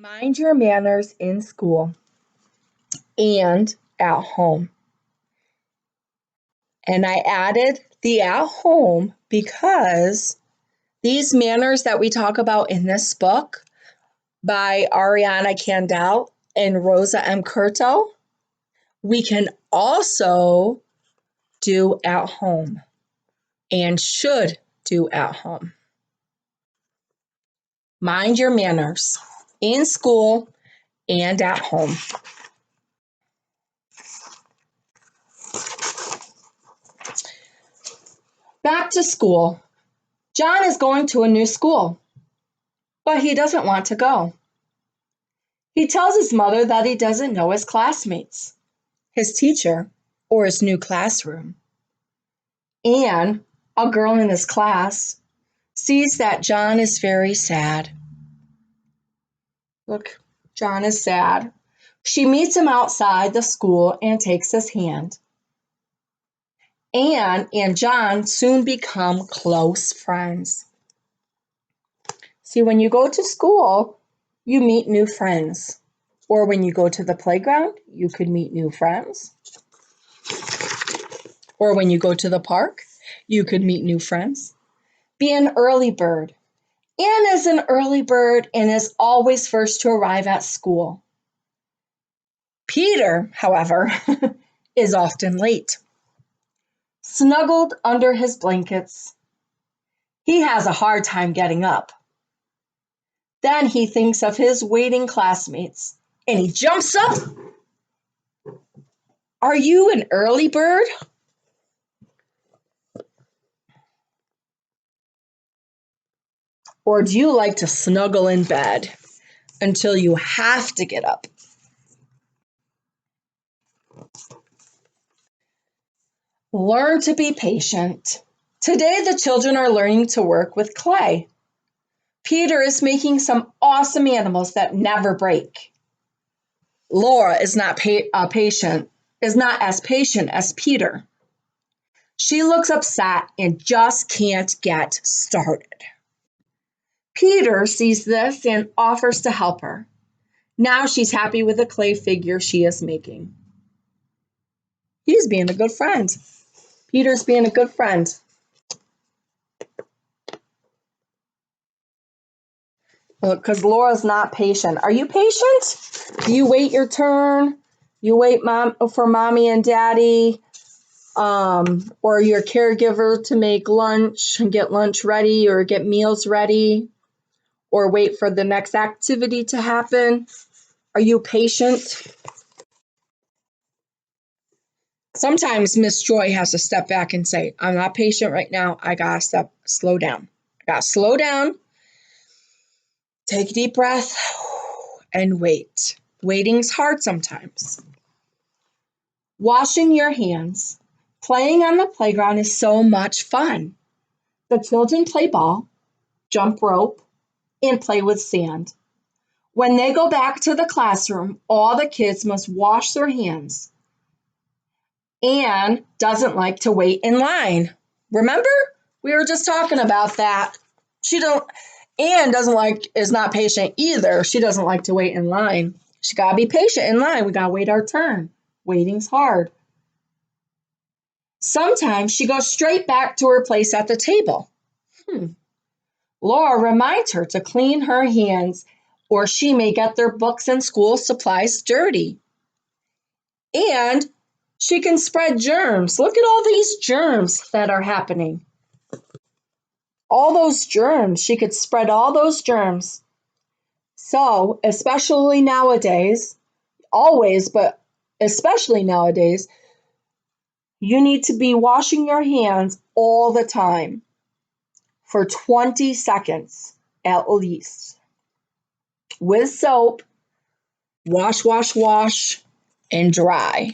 Mind your manners in school and at home. And I added the at home because these manners that we talk about in this book by Ariana Candel and Rosa M. Curto, we can also do at home and should do at home. Mind your manners in school and at home. Back to school. John is going to a new school, but he doesn't want to go. He tells his mother that he doesn't know his classmates, his teacher, or his new classroom. Anne, a girl in his class, sees that John is very sad. Look, John is sad. She meets him outside the school and takes his hand. Anne and John soon become close friends. See, when you go to school, you meet new friends. Or when you go to the playground, you could meet new friends. Or when you go to the park, you could meet new friends. Be an early bird. Anne is an early bird and is always first to arrive at school. Peter, however, is often late. Snuggled under his blankets, he has a hard time getting up. Then he thinks of his waiting classmates and he jumps up. Are you an early bird? Or do you like to snuggle in bed until you have to get up? Learn to be patient. Today, the children are learning to work with clay. Peter is making some awesome animals that never break. Laura is not as patient as Peter. She looks upset and just can't get started. Peter sees this and offers to help her. Now she's happy with the clay figure she is making. He's being a good friend. Peter's being a good friend. Because Laura's not patient. Are you patient? Do you wait your turn? You wait for mommy and daddy, or your caregiver to make lunch and get lunch ready or get meals ready, or wait for the next activity to happen? Are you patient? Sometimes Miss Joy has to step back and say, I'm not patient right now. I gotta slow down. I gotta slow down, take a deep breath, and wait. Waiting's hard sometimes. Washing your hands, playing on the playground is so much fun. The children play ball, jump rope, and play with sand. When they go back to the classroom, all the kids must wash their hands. Anne doesn't like to wait in line. Remember? We were just talking about that. Anne is not patient either. She doesn't like to wait in line. She gotta be patient in line. We gotta wait our turn. Waiting's hard. Sometimes she goes straight back to her place at the table. Laura reminds her to clean her hands or she may get their books and school supplies dirty. And she can spread germs. Look at all these germs that are happening. All those germs. She could spread all those germs. So, especially nowadays, always, but especially nowadays, you need to be washing your hands all the time for 20 seconds at least. With soap, wash, wash, wash, and dry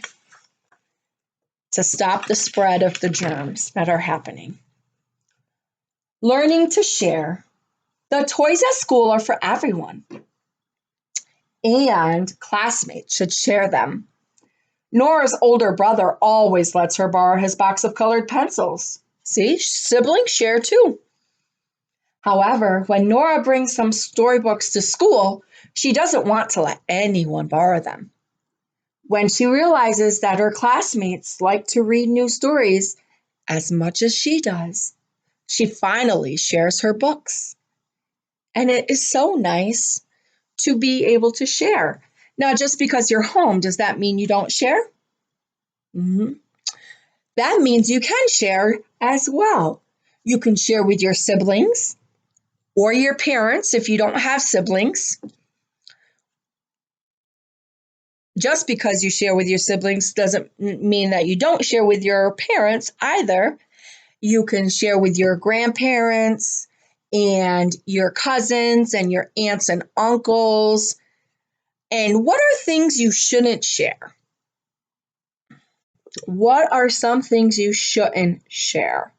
to stop the spread of the germs that are happening. Learning to share. The toys at school are for everyone, and classmates should share them. Nora's older brother always lets her borrow his box of colored pencils. See, siblings share too. However, when Nora brings some storybooks to school, She doesn't want to let anyone borrow them. When she realizes that her classmates like to read new stories as much as she does, she finally shares her books. And it is so nice to be able to share. Now, just because you're home, does that mean you don't share? Mhm. That means you can share as well. You can share with your siblings or your parents if you don't have siblings. Just because you share with your siblings doesn't mean that you don't share with your parents either. You can share with your grandparents and your cousins and your aunts and uncles. And what are things you shouldn't share? What are some things you shouldn't share?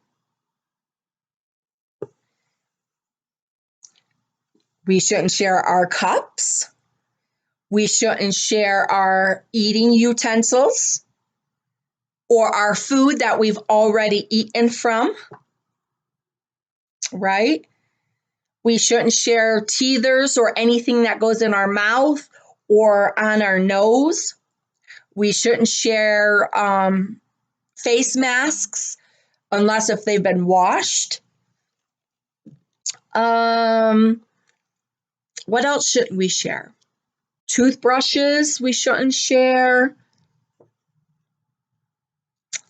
We shouldn't share our cups. We shouldn't share our eating utensils or our food that we've already eaten from, right? We shouldn't share teethers or anything that goes in our mouth or on our nose. We shouldn't share face masks unless if they've been washed. What else shouldn't we share? Toothbrushes we shouldn't share.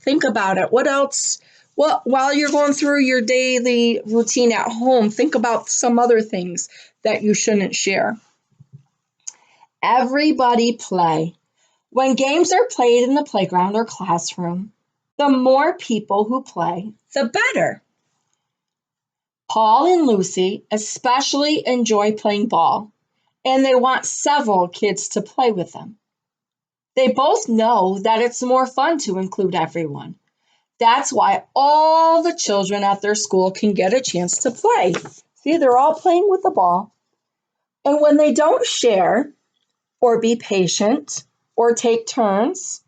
Think about it. What else? Well, while you're going through your daily routine at home, think about some other things that you shouldn't share. Everybody play. When games are played in the playground or classroom, the more people who play, the better. Paul and Lucy especially enjoy playing ball, and they want several kids to play with them. They both know that it's more fun to include everyone. That's why all the children at their school can get a chance to play. See, they're all playing with the ball. And when they don't share or be patient or take turns,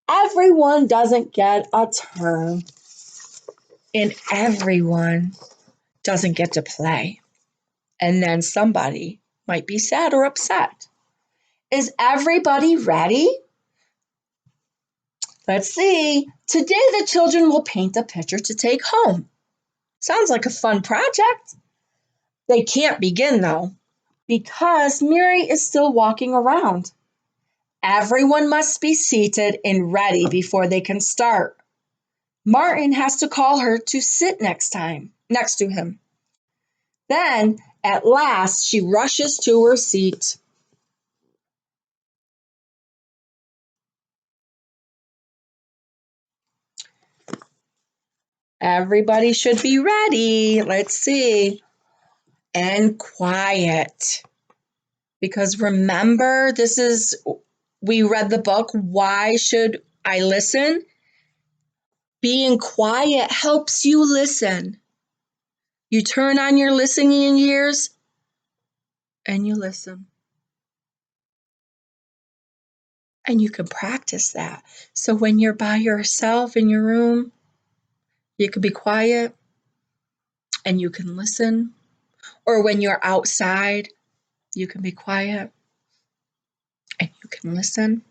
everyone doesn't get a turn and everyone doesn't get to play. And then somebody might be sad or upset. Is everybody ready? Let's see. Today the children will paint a picture to take home. Sounds like a fun project. They can't begin though, because Mary is still walking around. Everyone must be seated and ready before they can start. Martin has to call her to sit next to him. Then, at last, she rushes to her seat. Everybody should be ready. Let's see. And quiet. Because remember, we read the book, Why Should I Listen? Being quiet helps you listen. You turn on your listening ears and you listen. And you can practice that. So when you're by yourself in your room, you can be quiet and you can listen. Or when you're outside, you can be quiet and you can listen.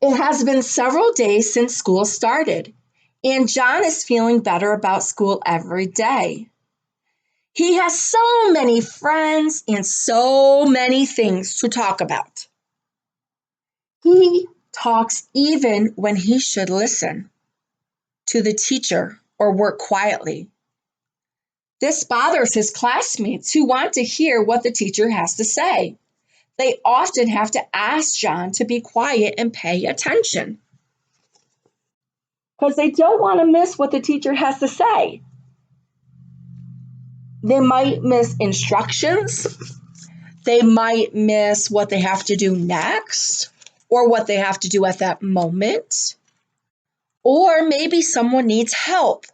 It has been several days since school started, and John is feeling better about school every day. He has so many friends and so many things to talk about. He talks even when he should listen to the teacher or work quietly. This bothers his classmates who want to hear what the teacher has to say. They often have to ask John to be quiet and pay attention because they don't want to miss what the teacher has to say. They might miss instructions. They might miss what they have to do next or what they have to do at that moment. Or maybe someone needs help.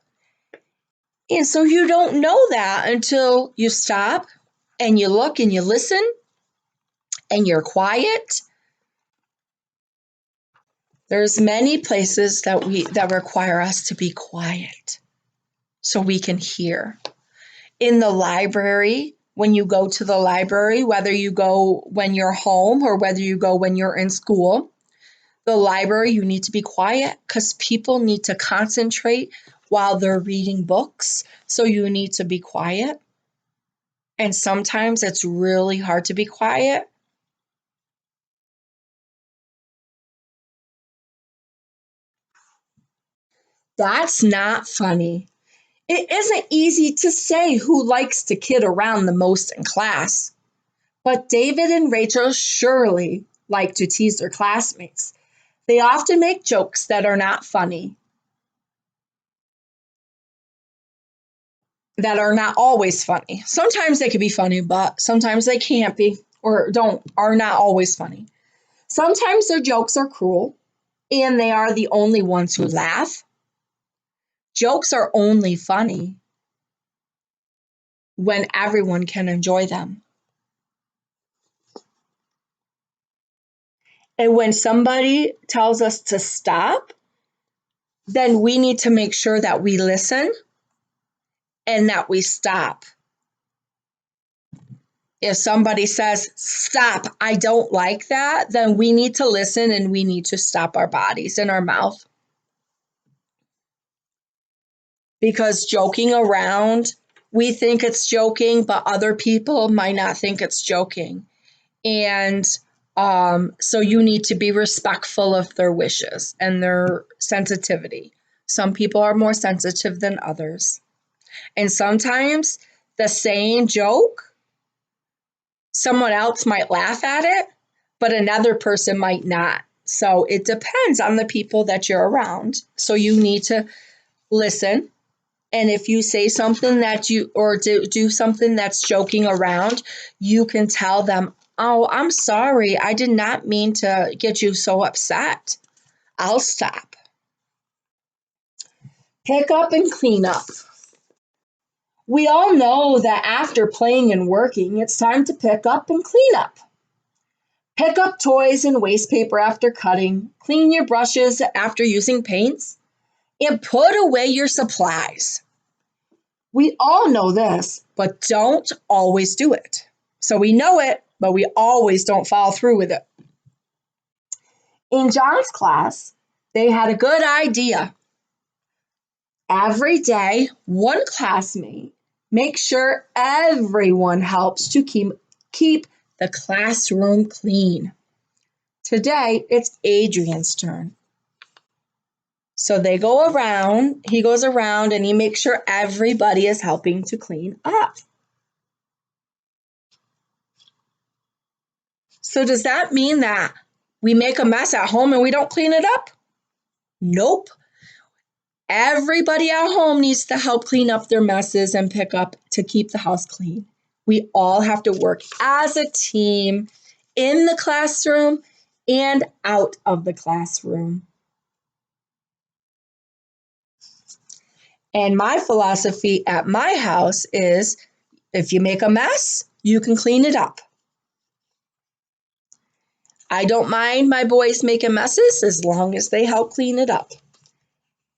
And so you don't know that until you stop and you look and you listen and you're quiet. There's many places that require us to be quiet so we can hear. In the library, when you go to the library, whether you go when you're home or whether you go when you're in school. The library, you need to be quiet because people need to concentrate while they're reading books. So you need to be quiet. And sometimes it's really hard to be quiet. That's not funny. It isn't easy to say who likes to kid around the most in class, but David and Rachel surely like to tease their classmates. They often make jokes that are not funny, that are not always funny. Sometimes they can be funny, but sometimes they can't be or are not always funny. Sometimes their jokes are cruel and they are the only ones who laugh. Jokes are only funny when everyone can enjoy them. And when somebody tells us to stop, then we need to make sure that we listen and that we stop. If somebody says, stop, I don't like that, then we need to listen and we need to stop our bodies and our mouth. Because joking around, we think it's joking, but other people might not think it's joking. And so you need to be respectful of their wishes and their sensitivity. Some people are more sensitive than others. And sometimes the same joke, someone else might laugh at it, but another person might not. So it depends on the people that you're around. So you need to listen. And if you say something that you or do something that's joking around, you can tell them, oh, I'm sorry. I did not mean to get you so upset. I'll stop. Pick up and clean up. We all know that after playing and working, it's time to pick up and clean up. Pick up toys and waste paper after cutting, clean your brushes after using paints, and put away your supplies. We all know this, but don't always do it. So we know it, but we always don't follow through with it. In John's class, they had a good idea. Every day, one classmate makes sure everyone helps to keep the classroom clean. Today, it's Adrian's turn. So he goes around and he makes sure everybody is helping to clean up. So does that mean that we make a mess at home and we don't clean it up? Nope. Everybody at home needs to help clean up their messes and pick up to keep the house clean. We all have to work as a team in the classroom and out of the classroom. And my philosophy at my house is if you make a mess, you can clean it up. I don't mind my boys making messes as long as they help clean it up.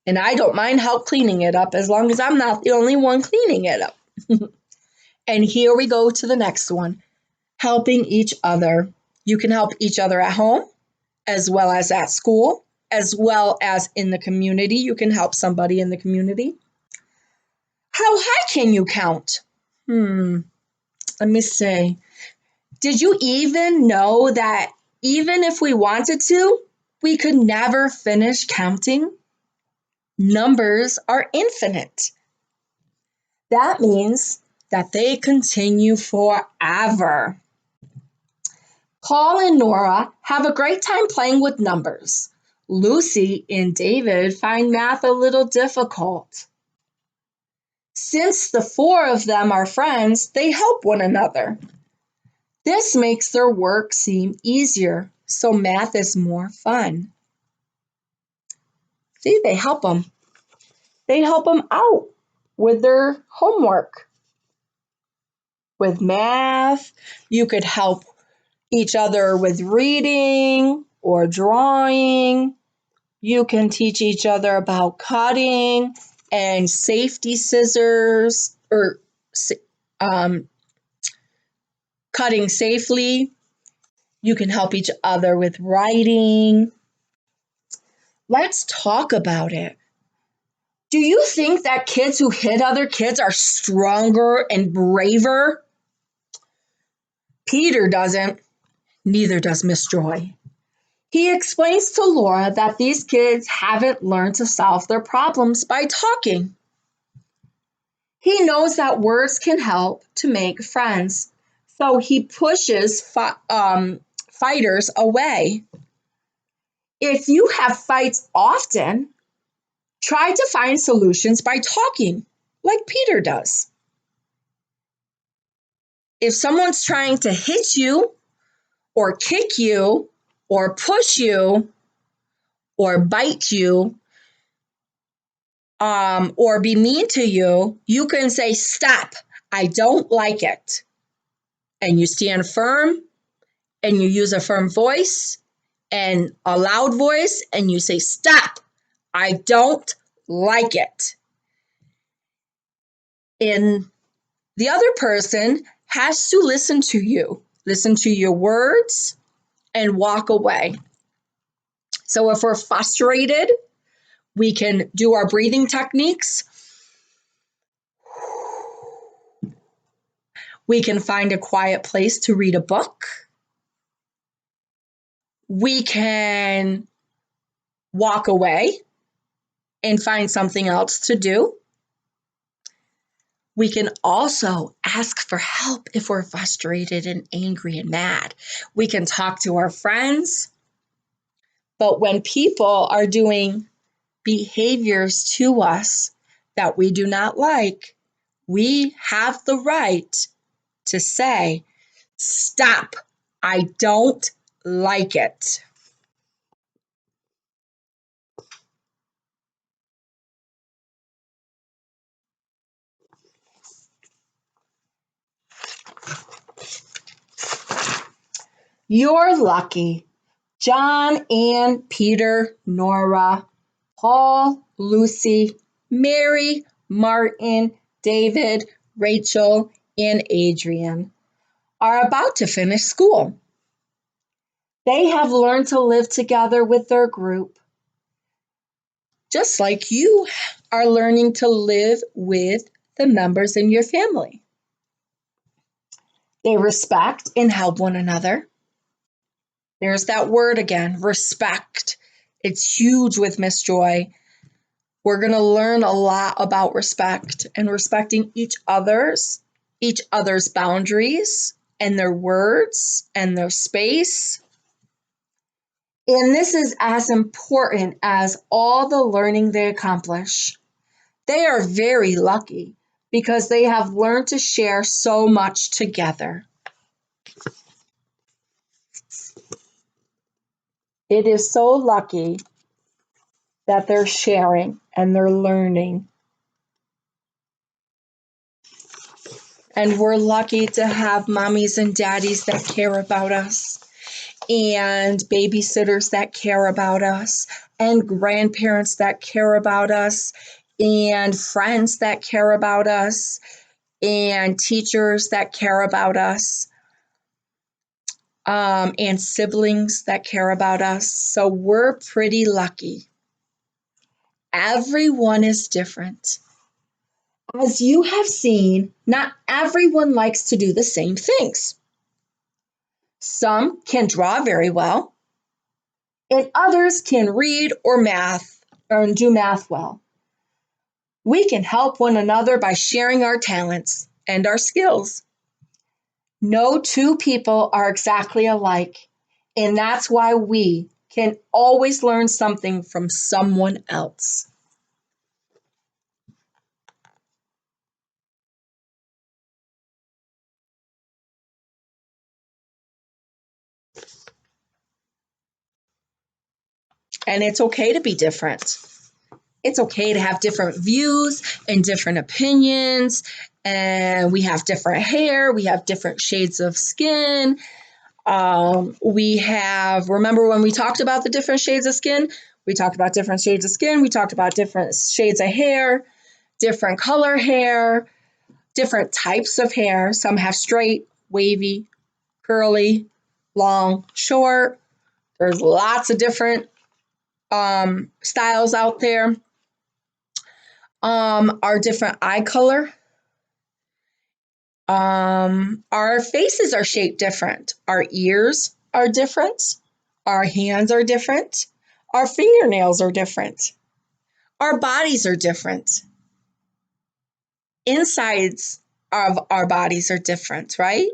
And I don't mind help cleaning it up as long as I'm not the only one cleaning it up. And here we go to the next one, helping each other. You can help each other at home as well as at school, as well as in the community. You can help somebody in the community. How high can you count? Let me see. Did you even know that even if we wanted to, we could never finish counting? Numbers are infinite. That means that they continue forever. Paul and Nora have a great time playing with numbers. Lucy and David find math a little difficult. Since the four of them are friends, they help one another. This makes their work seem easier, so math is more fun. See, they help them. They help them out with their homework. With math, you could help each other with reading or drawing. You can teach each other about cutting and safety scissors or cutting safely. You can help each other with writing. Let's talk about it. Do you think that kids who hit other kids are stronger and braver? Peter doesn't, neither does Miss Joy. He explains to Laura that these kids haven't learned to solve their problems by talking. He knows that words can help to make friends, so he pushes fighters away. If you have fights often, try to find solutions by talking, like Peter does. If someone's trying to hit you, or kick you, or push you, or bite you, or be mean to you, you can say, "Stop, I don't like it." And you stand firm, and you use a firm voice and a loud voice, and you say, "Stop, I don't like it." And the other person has to listen to your words, and walk away. So if we're frustrated, we can do our breathing techniques. We can find a quiet place to read a book. We can walk away and find something else to do. We can also ask for help if we're frustrated and angry and mad. We can talk to our friends. But when people are doing behaviors to us that we do not like, we have the right to say, "Stop, I don't like it." You're lucky. John, Ann, Peter, Nora, Paul, Lucy, Mary, Martin, David, Rachel, and Adrian are about to finish school. They have learned to live together with their group, just like you are learning to live with the members in your family. They respect and help one another. There's that word again, respect. It's huge with Miss Joy. We're going to learn a lot about respect and respecting each other's boundaries and their words and their space. And this is as important as all the learning they accomplish. They are very lucky because they have learned to share so much together. It is so lucky that they're sharing and they're learning. And we're lucky to have mommies and daddies that care about us, and babysitters that care about us, and grandparents that care about us, and friends that care about us, and teachers that care about us, and siblings that care about us. So we're pretty lucky. Everyone is different. As you have seen, not everyone likes to do the same things. Some can draw very well, and others can read or math or do math well. We can help one another by sharing our talents and our skills. No two people are exactly alike, and that's why we can always learn something from someone else. And it's okay to be different. It's okay to have different views and different opinions, and we have different hair, we have different shades of skin. Remember when we talked about the different shades of skin? We talked about different shades of skin, we talked about different shades of hair, different color hair, different types of hair. Some have straight, wavy, curly, long, short. There's lots of different styles out there. Our different eye color. Our faces are shaped different. Our ears are different. Our hands are different. Our fingernails are different. Our bodies are different. Insides of our bodies are different, right?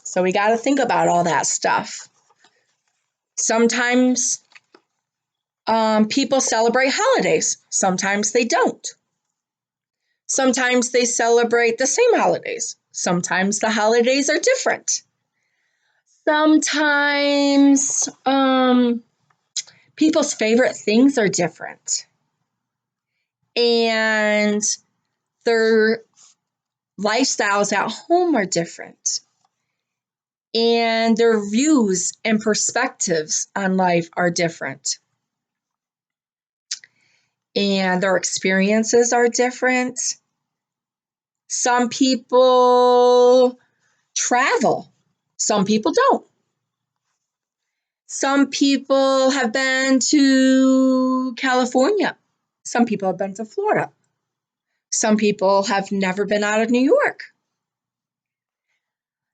So we got to think about all that stuff. Sometimes people celebrate holidays. Sometimes they don't. Sometimes they celebrate the same holidays. Sometimes the holidays are different. Sometimes people's favorite things are different. And their lifestyles at home are different. And their views and perspectives on life are different. And their experiences are different. Some people travel, some people don't. Some people have been to California, some people have been to Florida, some people have never been out of New York.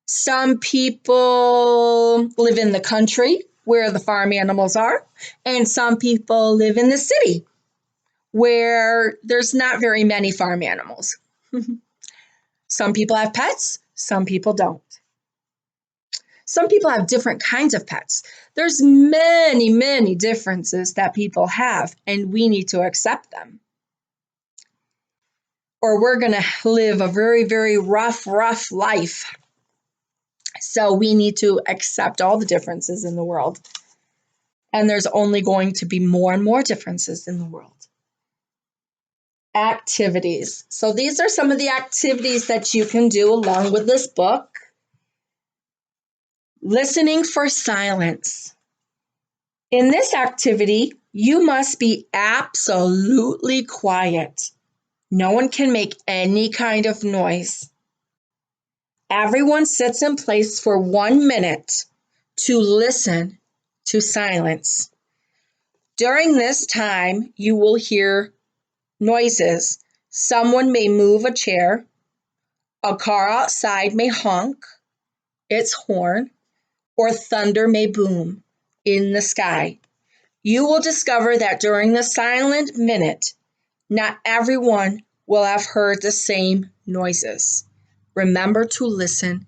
Some people live in the country where the farm animals are, and some people live in the city where there's not very many farm animals. Some people have pets, some people don't. Some people have different kinds of pets. There's many, many differences that people have, and we need to accept them. Or we're going to live a very, very rough life. So we need to accept all the differences in the world. And there's only going to be more and more differences in the world. Activities. So these are some of the activities that you can do along with this book. Listening for silence. In this activity, you must be absolutely quiet. No one can make any kind of noise. Everyone sits in place for 1 minute to listen to silence. During this time, you will hear noises. Someone may move a chair. A car outside may honk its horn, or thunder may boom in the sky. You will discover that during the silent minute, not everyone will have heard the same noises. Remember to listen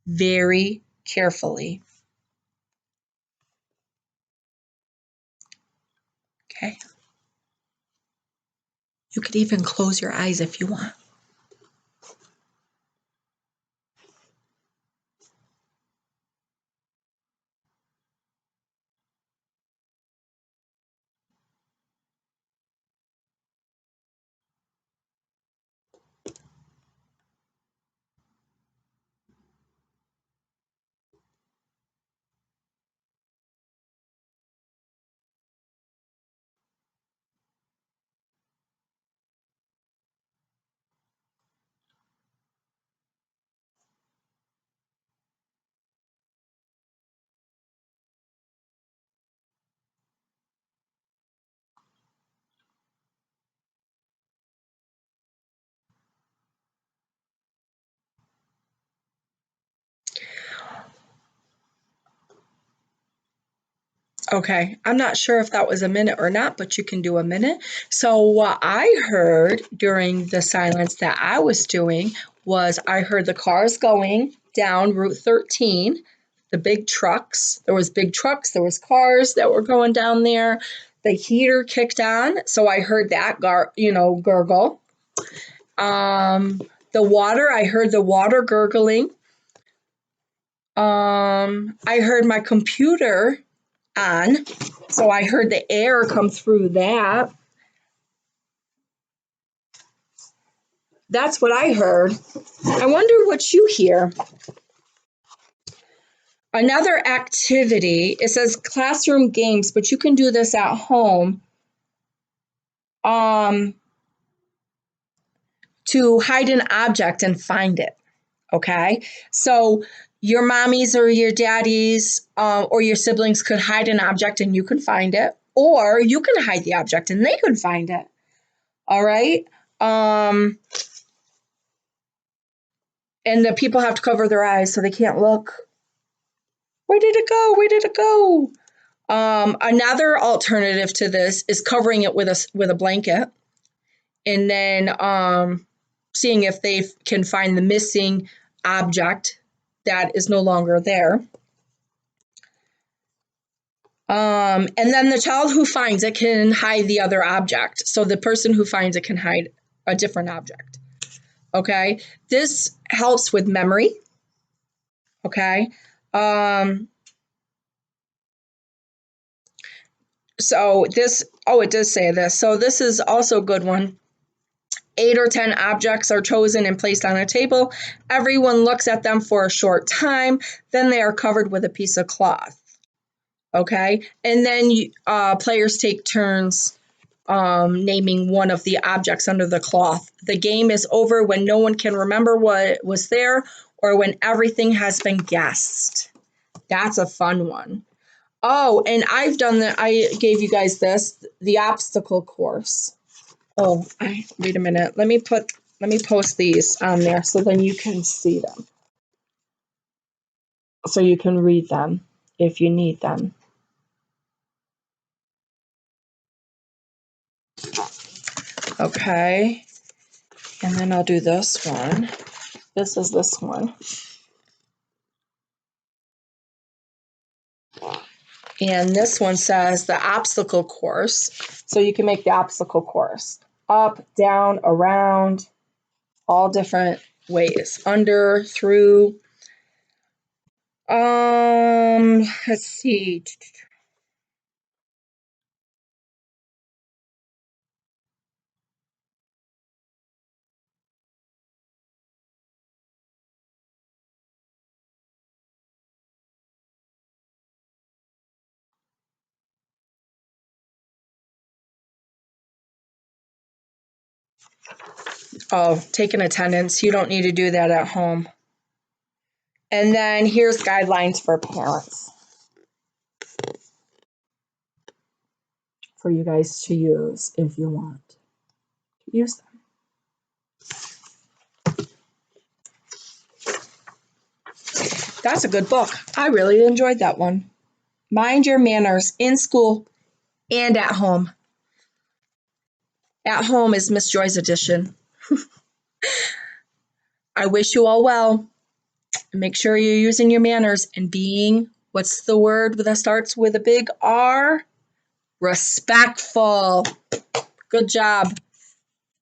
very carefully. Okay? You could even close your eyes if you want. Okay, I'm not sure if that was a minute or not, but you can do a minute. So, what I heard during the silence that I was doing was I heard the cars going down Route 13, the big trucks. There was big trucks, there was cars that were going down there. The heater kicked on, so I heard that gurgle. The water, I heard the water gurgling. I heard my computer on, so I heard the air come through that. That's what I heard. I wonder what you hear. Another activity, it says classroom games, but you can do this at home. to hide an object and find it. Okay, so your mommies or your daddies or your siblings could hide an object and you can find it, or you can hide the object and they can find it. All right. And the people have to cover their eyes so they can't look. Where did it go? Where did it go? Another alternative to this is covering it with a blanket, and then seeing if they can find the missing object that is no longer there. And then the child who finds it can hide the other object. So the person who finds it can hide a different object. Okay, this helps with memory. Okay. So this, oh, it does say this. So this is also a good one. 8 or 10 objects are chosen and placed on a table. Everyone looks at them for a short time. Then they are covered with a piece of cloth. Okay. And then players take turns naming one of the objects under the cloth. The game is over when no one can remember what was there or when everything has been guessed. That's a fun one. Oh, and I've done that. I gave you guys this, the obstacle course. Oh, wait a minute. Let me post these on there so then you can see them. So you can read them if you need them. Okay. And then I'll do this one. This is this one. And this one says the obstacle course. So you can make the obstacle course. Up, down, around, all different ways. Under, through. Let's see. Oh, take an attendance. You don't need to do that at home. And then here's guidelines for parents for you guys to use if you want to use them. That's a good book. I really enjoyed that one. Mind Your Manners in school and at home. At home is Miss Joy's edition. I wish you all well. Make sure you're using your manners and being, what's the word that starts with a big R? Respectful. Good job.